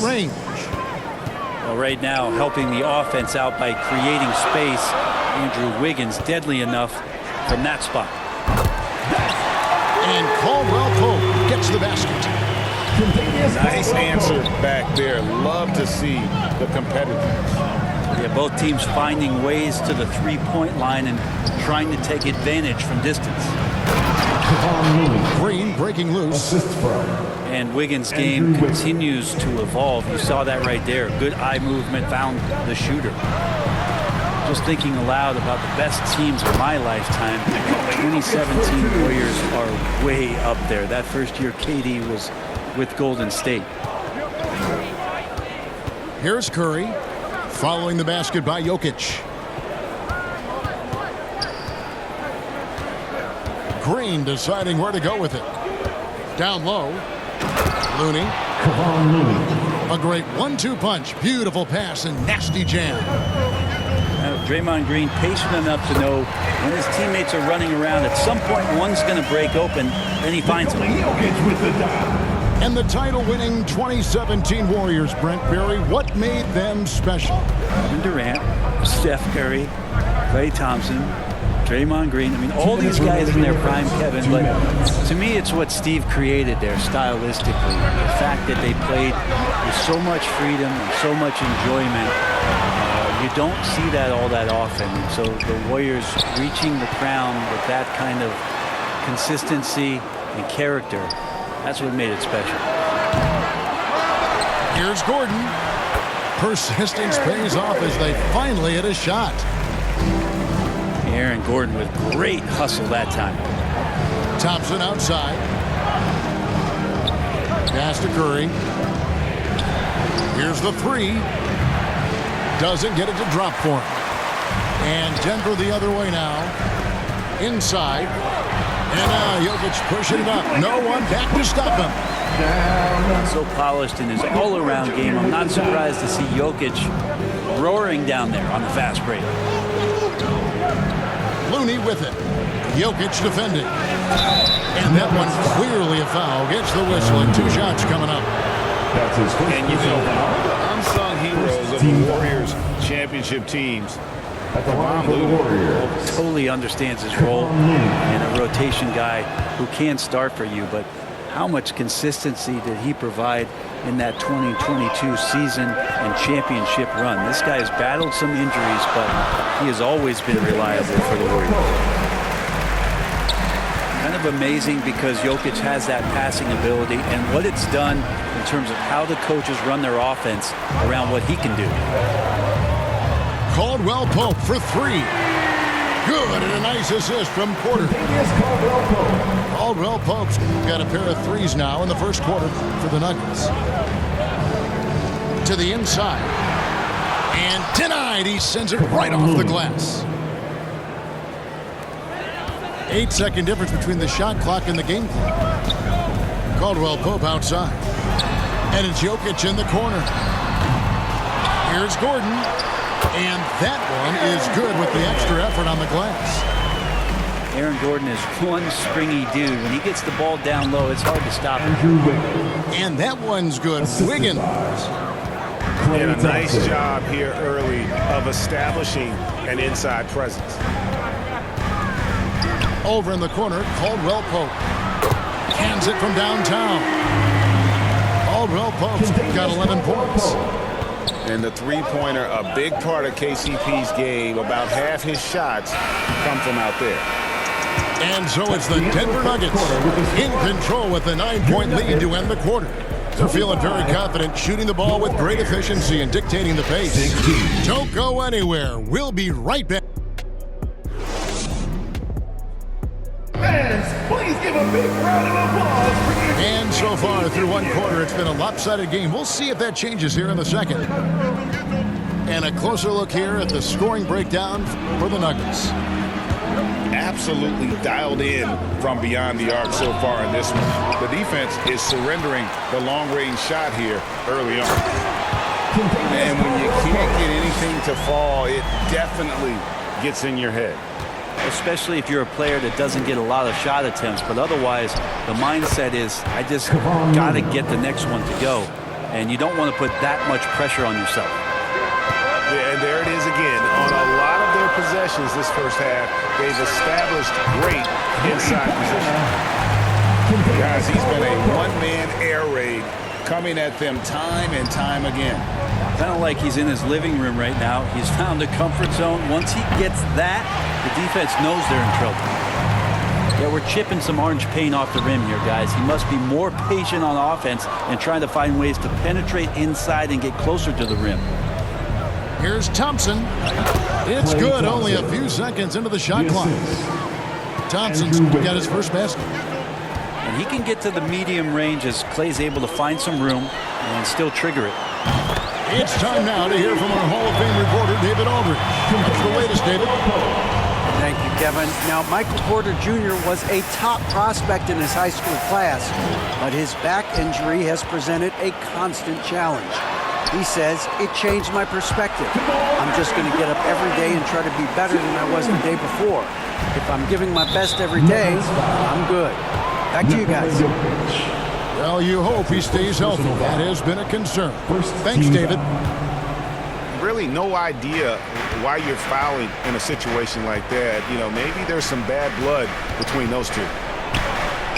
range. Well, right now, helping the offense out by creating space. Andrew Wiggins, deadly enough from that spot. And Caldwell Pope gets the basket. Nice answer back there. Love to see the competitiveness. Yeah, both teams finding ways to the three-point line and trying to take advantage from distance. Green breaking loose. And Wiggins' game continues to evolve. You saw that right there. Good eye movement, found the shooter. Just thinking aloud about the best teams of my lifetime, 2017 Warriors are way up there. That first year KD was with Golden State. Here's Curry, following the basket by Jokic. Green deciding where to go with it. Down low. Looney. A great 1-2 punch. Beautiful pass and nasty jam. Draymond Green patient enough to know when his teammates are running around, at some point one's going to break open, and he finds him. And the title-winning 2017 Warriors, Brent Berry, what made them special? Kevin Durant, Steph Curry, Klay Thompson, Draymond Green. I mean, all these guys in their prime, Kevin, but to me it's what Steve created there stylistically. The fact that they played with so much freedom and so much enjoyment. You don't see that all that often. And so the Warriors reaching the crown with that kind of consistency and character, that's what made it special. Here's Gordon. Persistence pays off as they finally hit a shot. Aaron Gordon with great hustle that time. Thompson outside. Pass to Curry. Here's the three. Doesn't get it to drop for him. And Denver the other way now. Inside. And now Jokic pushing it up. No one back to stop him. So polished in his all-around game. I'm not surprised to see Jokic roaring down there on the fast break. Looney with it. Jokic defending. And that one clearly a foul. Gets the whistle and 2 shots coming up. And you know, one of the unsung heroes of the Warriors championship teams, totally understands his role and a rotation guy who can start for you, but how much consistency did he provide in that 2022 season and championship run? This guy has battled some injuries, but he has always been reliable for the Warriors. Kind of amazing because Jokic has that passing ability and what it's done in terms of how the coaches run their offense around what he can do. Caldwell Pope for 3. Good, and a nice assist from Porter. Caldwell Pope's got a pair of threes now in the first quarter for the Nuggets. To the inside. And denied. He sends it right off the glass. 8-second difference between the shot clock and the game clock. Caldwell Pope outside. And it's Jokic in the corner. Here's Gordon. And that one is good with the extra effort on the glass. Aaron Gordon is one springy dude. When he gets the ball down low, it's hard to stop him. And that one's good. Wiggins. And a nice job here early of establishing an inside presence. Over in the corner, Caldwell Pope. Hands it from downtown. Caldwell Pope's got 11 points. And the three-pointer, a big part of KCP's game. About half his shots come from out there. And so it's the Denver Nuggets in control with a 9-point lead to end the quarter. They're feeling very confident, shooting the ball with great efficiency and dictating the pace. Don't go anywhere. We'll be right back. Fans, please give a big round of applause for you. And so far through one quarter, it's been a lopsided game. We'll see if that changes here in the second. And a closer look here at the scoring breakdown for the Nuggets. Absolutely dialed in from beyond the arc so far in this one. The defense is surrendering the long-range shot here early on. And when you can't get anything to fall, it definitely gets in your head. Especially if you're a player that doesn't get a lot of shot attempts, but otherwise the mindset is I just got to get the next one to go. and you don't want to put that much pressure on yourself. Yeah, and there it is again. On a lot of their possessions this first half, they've established great inside position. Guys, he's been a one-man air raid coming at them time and time again. Kind of like he's in his living room right now. He's found a comfort zone. Once he gets that, the defense knows they're in trouble. Yeah, we're chipping some orange paint off the rim here, guys. He must be more patient on offense and trying to find ways to penetrate inside and get closer to the rim. Here's Thompson. It's good. Only a few seconds into the shot clock. Thompson's got his first basket. And he can get to the medium range as Clay's able to find some room and still trigger it. It's time now to hear from our Hall of Fame reporter, David Aldridge. What's the latest, David? Thank you, Kevin. Now, Michael Porter Jr. was a top prospect in his high school class, but his back injury has presented a constant challenge. He says, it changed my perspective. I'm just going to get up every day and try to be better than I was the day before. If I'm giving my best every day, I'm good. Back to you guys. Well, you hope he stays healthy. That has been a concern. Thanks, David. Really no idea why you're fouling in a situation like that. You know, maybe there's some bad blood between those two.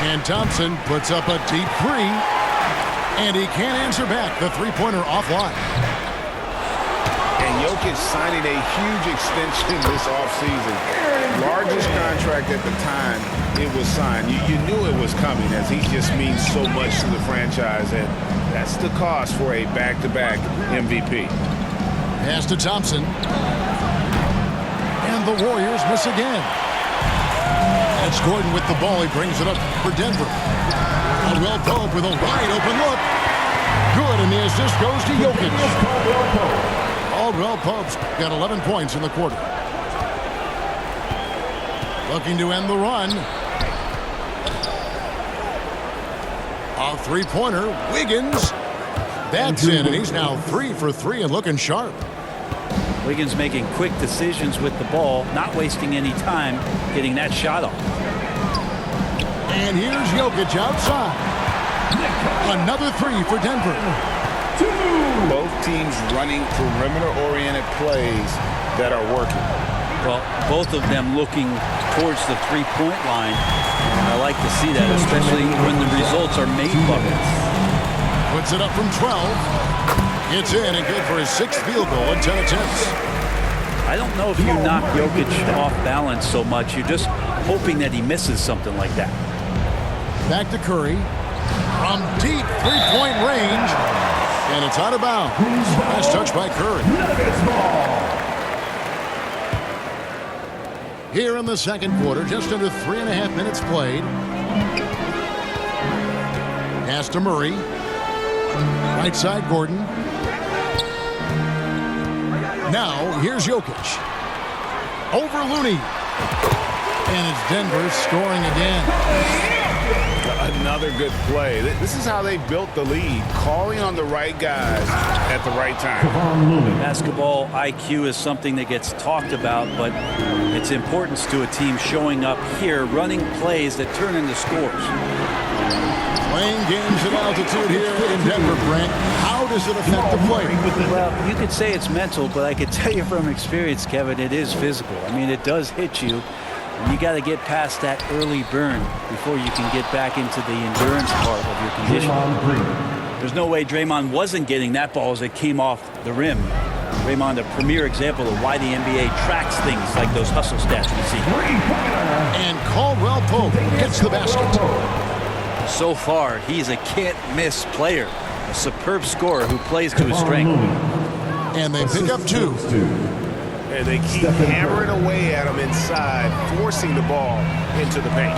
And Thompson puts up a deep three. And he can't answer back. The three-pointer offline. And Jokic signing a huge extension this offseason. Largest contract at the time it was signed. You knew it was coming as he just means so much to the franchise. And that's the cost for a back-to-back MVP. Pass to Thompson. And the Warriors miss again. That's Gordon with the ball. He brings it up for Denver. Caldwell Pope with a wide open look. Good, and the assist goes to Jokic. Caldwell Pope's got 11 points in the quarter. Looking to end the run. A three-pointer. Wiggins. That's in, and he's now 3 for 3 and looking sharp. Wiggins making quick decisions with the ball, not wasting any time getting that shot off. And here's Jokic outside. Another 3 for Denver. Both teams running perimeter-oriented plays that are working. Well, both of them looking towards the three-point line. And I like to see that, especially when the results are made buckets. Puts it up from 12. It's in and good for his 6th field goal in 10 attempts. I don't know if you knock Jokic off balance so much. You're just hoping that he misses something like that. Back to Curry. From deep three-point range. And it's out of bounds. Nice touch by Curry. Here in the second quarter, just under 3.5 minutes played. Pass to Murray. Right side, Gordon. Now, here's Jokic. Over Looney. And it's Denver scoring again. Another good play. This is how they built the lead, calling on the right guys at the right time. Basketball IQ is something that gets talked about, but its importance to a team showing up here, running plays that turn into scores. Playing games at altitude here in Denver, Brent. How does it affect the play? Well, you could say it's mental, but I could tell you from experience, Kevin, it is physical. I mean, it does hit you. And you got to get past that early burn before you can get back into the endurance part of your conditioning. There's no way Draymond wasn't getting that ball as it came off the rim. Draymond, a premier example of why the NBA tracks things like those hustle stats we see. And Caldwell Pope gets the basket. So far, he's a can't-miss player, a superb scorer who plays to his strength. And they pick up 2. And they keep hammering away at him inside, forcing the ball into the paint.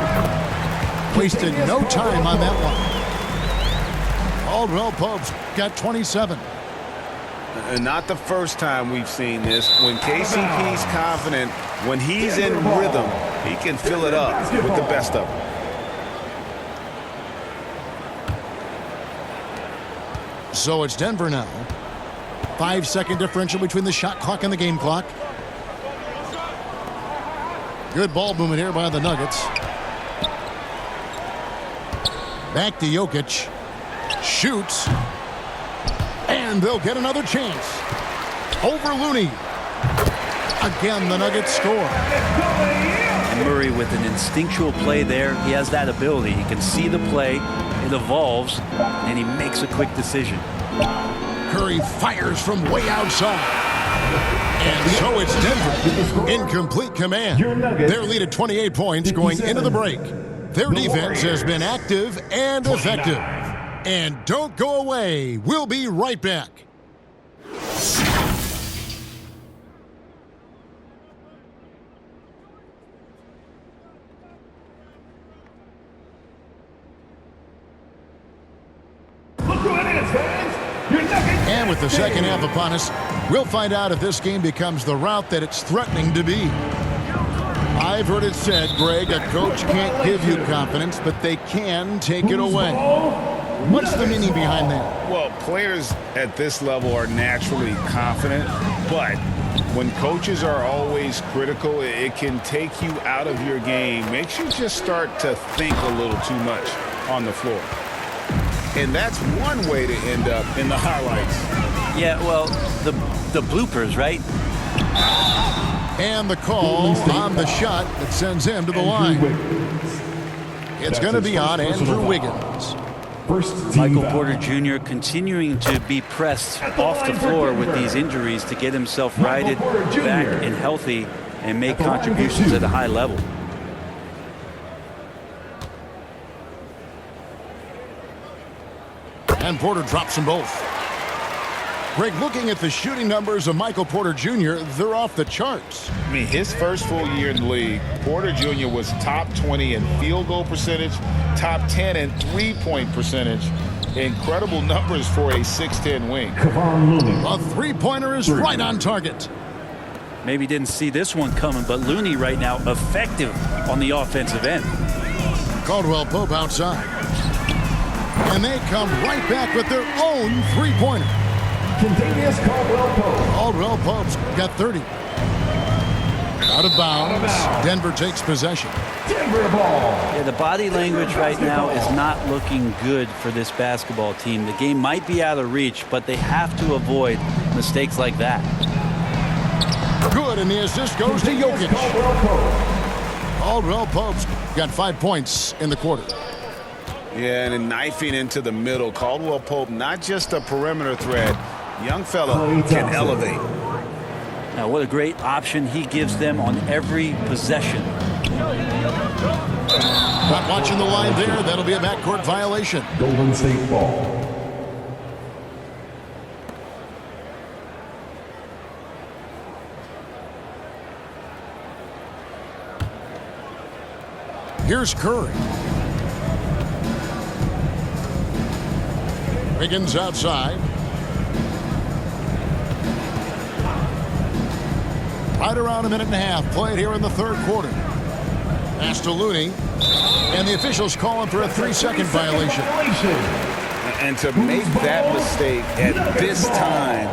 Wasted no time on that one. Caldwell Pope's got 27. And not the first time we've seen this. When KCP's confident, when he's in rhythm, he can fill it up with the best of them. So it's Denver now. 5-second differential between the shot clock and the game clock. Good ball movement here by the Nuggets. Back to Jokic. Shoots. And they'll get another chance. Over Looney. Again, the Nuggets score. And Murray with an instinctual play there. He has that ability. He can see the play. It evolves, and he makes a quick decision. Curry fires from way outside. And so it's Denver in complete command. Their lead at 28 points going into the break. Their defense has been active and effective. And don't go away. We'll be right back. And with the second half upon us, we'll find out if this game becomes the route that it's threatening to be. I've heard it said, Greg, a coach can't give you confidence, but they can take it away. What's the meaning behind that? Well, players at this level are naturally confident, but when coaches are always critical, it can take you out of your game. Makes you just start to think a little too much on the floor. And that's one way to end up in the highlights. Yeah, well, the bloopers, right? And the call on the shot that sends him to the line. It's going to be on Andrew Wiggins. Michael Porter Jr. continuing to be pressed off the floor with these injuries to get himself righted back and healthy and make contributions at a high level. And Porter drops them both. Greg, looking at the shooting numbers of Michael Porter Jr., they're off the charts. I mean, his first full year in the league, Porter Jr. was top 20 in field goal percentage, top 10 in three-point percentage. Incredible numbers for a 6'10 wing. A three-pointer is right on target. Maybe didn't see this one coming, but Looney right now effective on the offensive end. Caldwell Pope outside. And they come right back with their own three-pointer. Caldwell Pope's got 30. Out of bounds. Denver takes possession. Denver ball. Yeah, the body language right now is not looking good for this basketball team. The game might be out of reach, but they have to avoid mistakes like that. Good, and the assist goes to Jokic. Caldwell Pope's got 5 points in the quarter. Yeah, and then knifing into the middle. Caldwell Pope, not just a perimeter threat. Young fella can elevate. Now, what a great option he gives them on every possession. Not watching the line there. That'll be a backcourt violation. Golden State ball. Here's Curry. Wiggins outside. Right around a minute and a half played here in the third quarter. Pass to Looney. And the officials calling for a 3-second violation. And to make that mistake at this time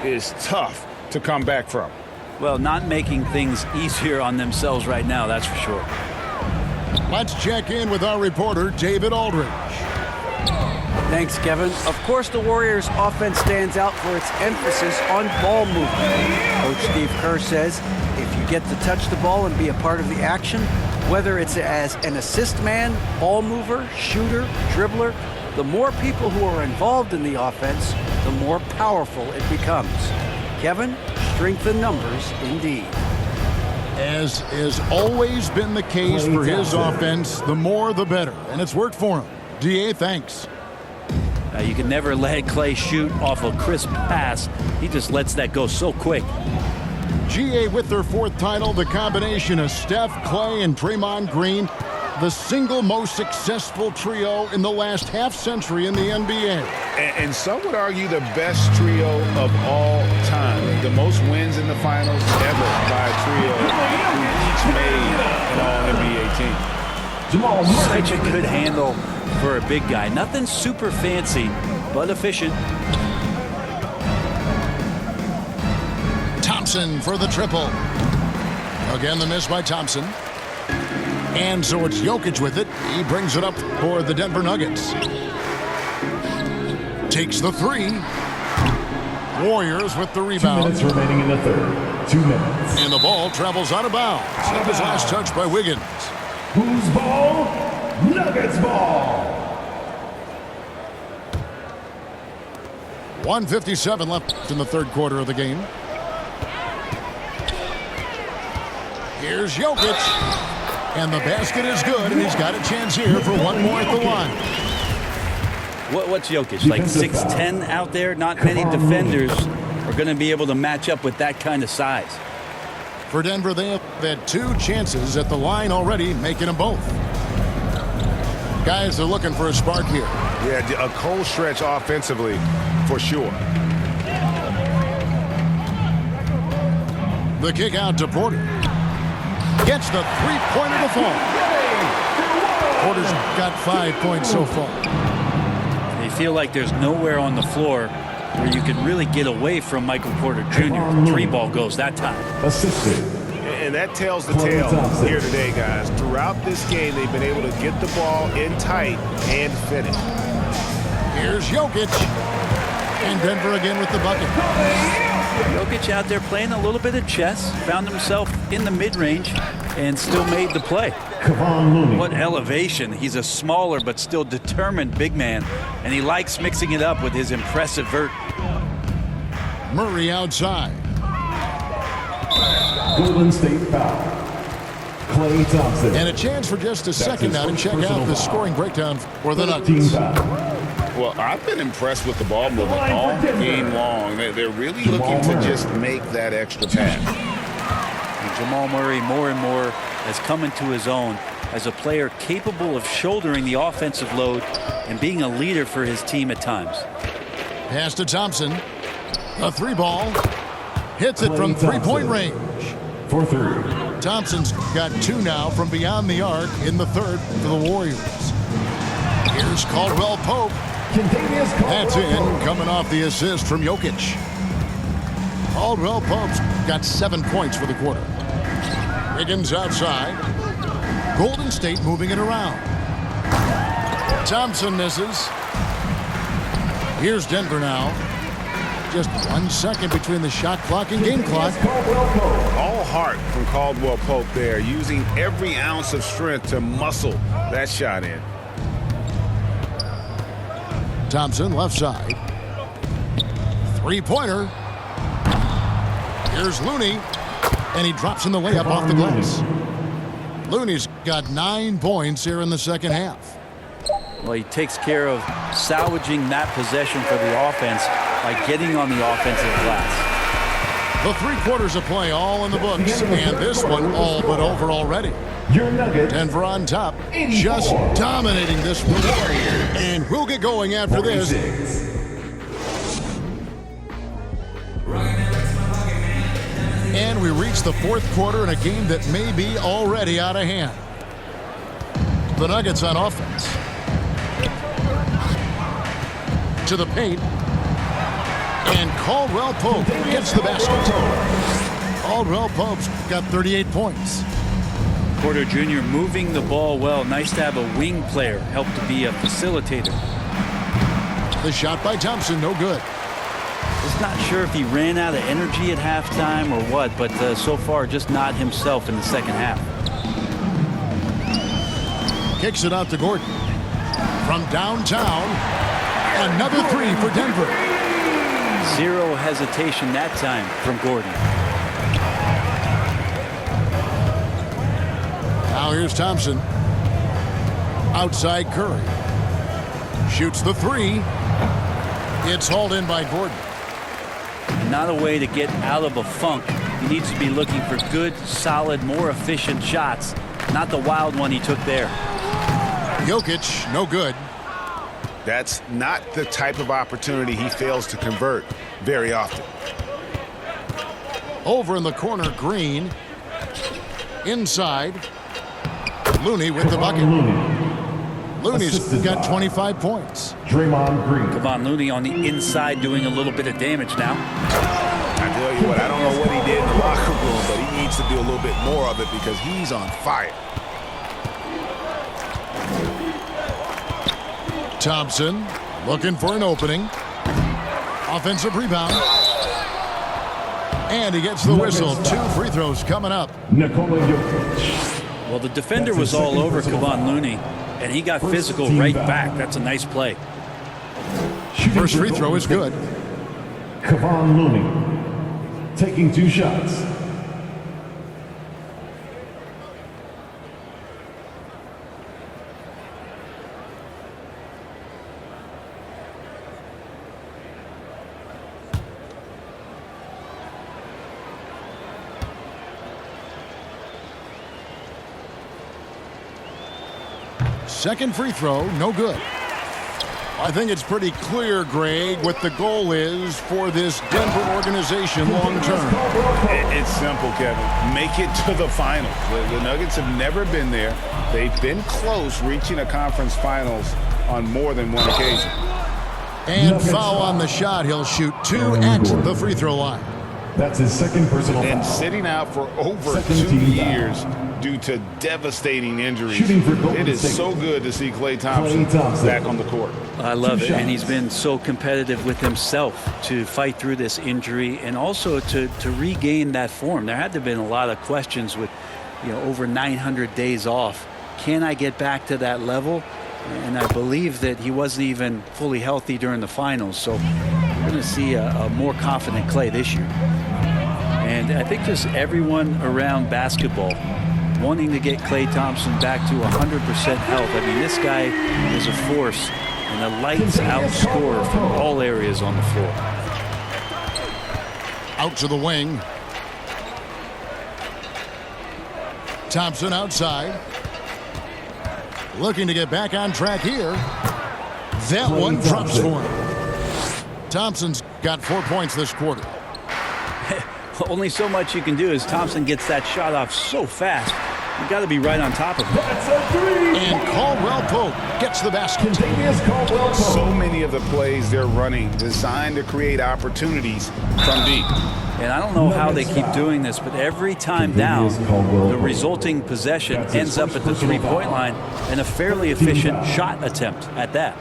is tough to come back from. Well, not making things easier on themselves right now, that's for sure. Let's check in with our reporter, David Aldridge. Thanks, Kevin. Of course, the Warriors' offense stands out for its emphasis on ball movement. Coach Steve Kerr says if you get to touch the ball and be a part of the action, whether it's as an assist man, ball mover, shooter, dribbler, the more people who are involved in the offense, the more powerful it becomes. Kevin, strength in numbers indeed. As has always been the case for his offense, the more the better. And it's worked for him. DA, thanks. You can never let Clay shoot off a crisp pass. He just lets that go so quick. GA with their fourth title, the combination of Steph, Clay, and Draymond Green, the single most successful trio in the last half-century in the NBA. And some would argue the best trio of all time. The most wins in the finals ever by a trio who each made an All-NBA team. Such a good handle for a big guy. Nothing super fancy, but efficient. Thompson for the triple. Again, the miss by Thompson. And so it's Jokic with it. He brings it up for the Denver Nuggets. Takes the three. Warriors with the 2 rebound. minutes remaining in the third. 2 minutes. And the ball travels out of bounds. That was last touch by Wiggins. Whose ball? Nuggets ball. 1:57 left in the third quarter of the game. Here's Jokic. And the basket is good, and he's got a chance here for one more at the line. What's Jokic? Like 6'10" out there? Not many defenders are going to be able to match up with that kind of size. For Denver, they have had 2 chances at the line already, making them both. Guys are looking for a spark here. Yeah, a cold stretch offensively for sure. The kick out to Porter. Gets the three-pointer to fall. Porter's got 5 points so far. They feel like there's nowhere on the floor where you can really get away from Michael Porter Jr. 3-ball goes that time. Assisted. And that tells the tale here today, guys. Throughout this game, they've been able to get the ball in tight and finish. Here's Jokic. And Denver again with the bucket. Jokic out there playing a little bit of chess, found himself in the mid-range, and still made the play. What elevation. He's a smaller but still determined big man, and he likes mixing it up with his impressive vert. Murray outside. Golden State foul. Klay Thompson. And a chance for just a second now to check out the scoring breakdown for the Nuggets. Well, I've been impressed with the ball movement all game long. They're really looking to just make that extra pass. And Jamal Murray more and more has come into his own as a player capable of shouldering the offensive load and being a leader for his team at times. Pass to Thompson. A 3-ball. Hits it from three-point range. For 3. Thompson's got 2 now from beyond the arc in the third for the Warriors. Here's Caldwell Pope. That's in, coming off the assist from Jokic. Caldwell Pope's got 7 points for the quarter. Wiggins outside. Golden State moving it around. Thompson misses. Here's Denver now. Just 1 second between the shot clock and game clock. All heart from Caldwell Pope there, using every ounce of strength to muscle that shot in. Thompson left side. 3-pointer. Here's Looney. And he drops in the layup off the glass. Looney's got 9 points here in the second half. Well, he takes care of salvaging that possession for the offense by getting on the offensive glass. The 3 quarters of play all in the books, and this one all but over already. Denver on top, just dominating this one. And we'll get going after this. And we reach the 4th quarter in a game that may be already out of hand. The Nuggets on offense. To the paint. And Caldwell Pope gets the basket. Caldwell Pope's got 38 points. Porter Jr. moving the ball well. Nice to have a wing player help to be a facilitator. The shot by Thompson, no good. Just not sure if he ran out of energy at halftime or what, but so far just not himself in the second half. Kicks it out to Gordon. From downtown, another 3 for Denver. Zero hesitation that time from Gordon. Now here's Thompson. Outside Curry. Shoots the 3. It's hauled in by Gordon. Not a way to get out of a funk. He needs to be looking for good, solid, more efficient shots. Not the wild one he took there. Jokic, no good. That's not the type of opportunity he fails to convert very often. Over in the corner, Green. Inside. Looney with the bucket. Looney's got 25 points. Draymond Green. Kevon Looney on the inside doing a little bit of damage now. I tell you what, I don't know what he did in the locker room, but he needs to do a little bit more of it because he's on fire. Thompson looking for an opening. Offensive rebound. And he gets the whistle. 2 free throws coming up. Nikola Jokic. Well, the defender was all over Kevon Looney, and he got physical right back. That's a nice play. First free throw is good. Kevon Looney taking 2 shots. Second free throw, no good. I think it's pretty clear, Greg, what the goal is for this Denver organization long term. It's simple, Kevin. Make it to the finals. The Nuggets have never been there. They've been close reaching a conference finals on more than one occasion. And foul on the shot. He'll shoot 2 at the free throw line. That's his second personal And foul. sitting out for over Second 2 team years due to devastating injuries. Shooting for Golden It is State. so good to see Klay Thompson back on the court. I love 2 it, and he's shots. been so competitive with himself to fight through this injury and also to regain that form. There had to have been a lot of questions with, over 900 days off. Can I get back to that level? And I believe that he wasn't even fully healthy during the finals, so we're going to see a more confident Klay this year. And I think just everyone around basketball wanting to get Klay Thompson back to 100% health. I mean, this guy is a force and a lights-out scorer from all areas on the floor. Out to the wing. Thompson outside. Looking to get back on track here. That one drops for him. Thompson's got 4 points this quarter. Only so much you can do as Thompson gets that shot off so fast. You got to be right on top of him. That's a 3. And Caldwell Pope gets the basket. Contagious Caldwell Pope. So many of the plays they're running designed to create opportunities from deep. And I don't know how they keep doing this, but every time down, the resulting possession ends up at the three-point line and a fairly efficient shot attempt at that.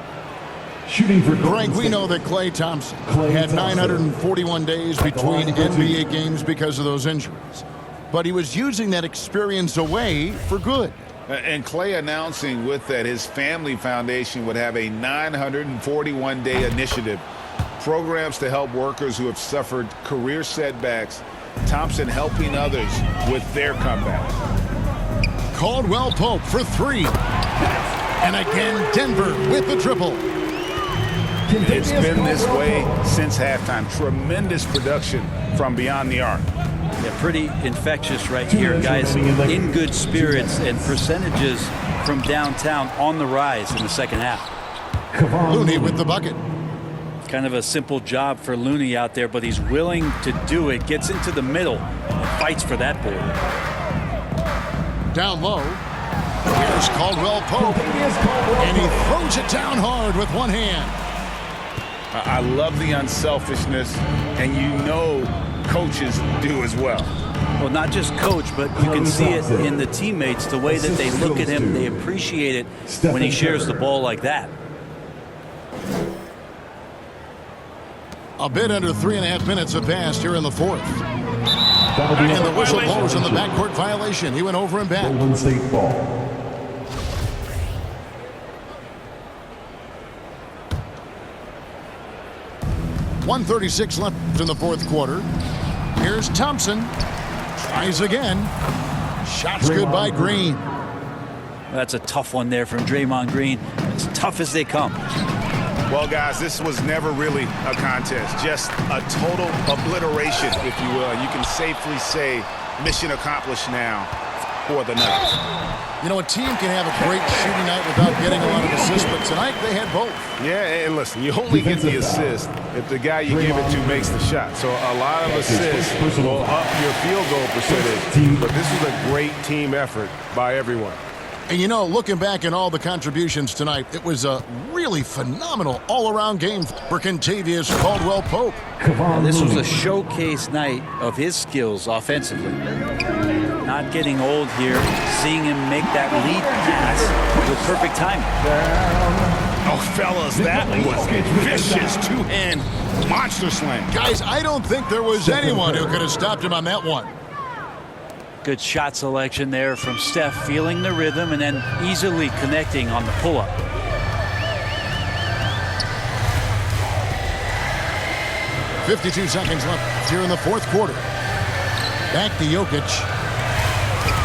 Shooting for Greg, we know that Klay Thompson had 941 days between NBA games because of those injuries. But he was using that experience away for good. And Klay announcing with that his family foundation would have a 941-day initiative. Programs to help workers who have suffered career setbacks. Thompson helping others with their comeback. Caldwell Pope for 3. And again, Denver with the triple. It's been this way since halftime. Tremendous production from beyond the arc. Yeah, pretty infectious right here, guys. In good spirits and percentages from downtown on the rise in the second half. Looney with the bucket. Kind of a simple job for Looney out there, but he's willing to do it. Gets into the middle and fights for that board. Down low. Here's Caldwell Pope. And he throws it down hard with one hand. I love the unselfishness, and coaches do as well. Well, not just coach, but you can see it in the teammates, the way that they look at him. They appreciate it when he shares the ball like that. A bit under 3.5 minutes have passed here in the fourth. And the whistle blows on the backcourt violation. He went over and back. Golden State ball. .136 left in the fourth quarter. Here's Thompson. Tries again. Shots good by Green. That's a tough one there from Draymond Green. As tough as they come. Well, guys, this was never really a contest. Just a total obliteration, if you will. You can safely say mission accomplished now for the Nuggets. You know, a team can have a great shooting night without getting a lot of assists, but tonight they had both. Yeah, and listen, you only get the assist if the guy you give it to makes the shot. So a lot of assists will up your field goal percentage. But this was a great team effort by everyone. And you know, looking back at all the contributions tonight, it was a really phenomenal all-around game for Kentavious Caldwell Pope. This was a showcase night of his skills offensively. Not getting old here, seeing him make that lead pass with perfect timing. Oh, fellas, that was vicious two-hand monster slam. Guys, I don't think there was anyone who could have stopped him on that one. Good shot selection there from Steph, feeling the rhythm and then easily connecting on the pull-up. .52 seconds left here in the fourth quarter. Back to Jokic.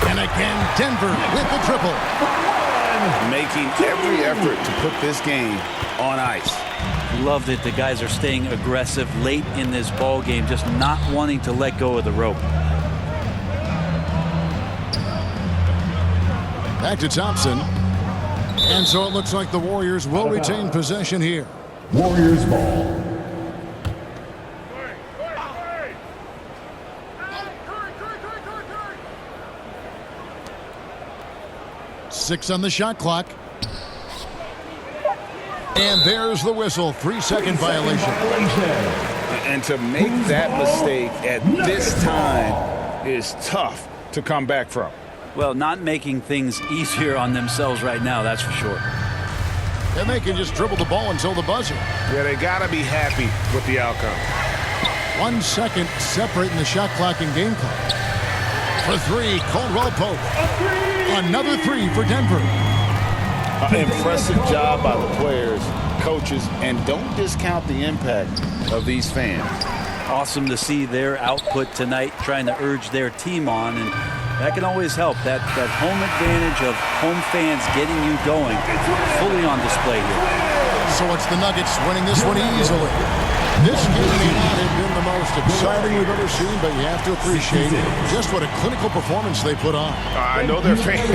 And again, Denver with the triple. Making every effort to put this game on ice. Love that the guys are staying aggressive late in this ball game, just not wanting to let go of the rope. Back to Thompson. And so it looks like the Warriors will retain possession here. Warriors ball. Six on the shot clock. And there's the whistle. 3-second violation. And to make that mistake at this time is tough to come back from. Well, not making things easier on themselves right now, that's for sure. And they can just dribble the ball until the buzzer. Yeah, they got to be happy with the outcome. 1 second separating the shot clock and game clock. For three, Caldwell Pope. Another three for Denver. Impressive job by the players, coaches, and don't discount the impact of these fans. Awesome to see their output tonight, trying to urge their team on, and that can always help. That home advantage of home fans getting you going, fully on display here. So it's the Nuggets winning this one easily. This game may not have been the most exciting we've ever seen, but you have to appreciate just what a clinical performance they put on. I know they're fans.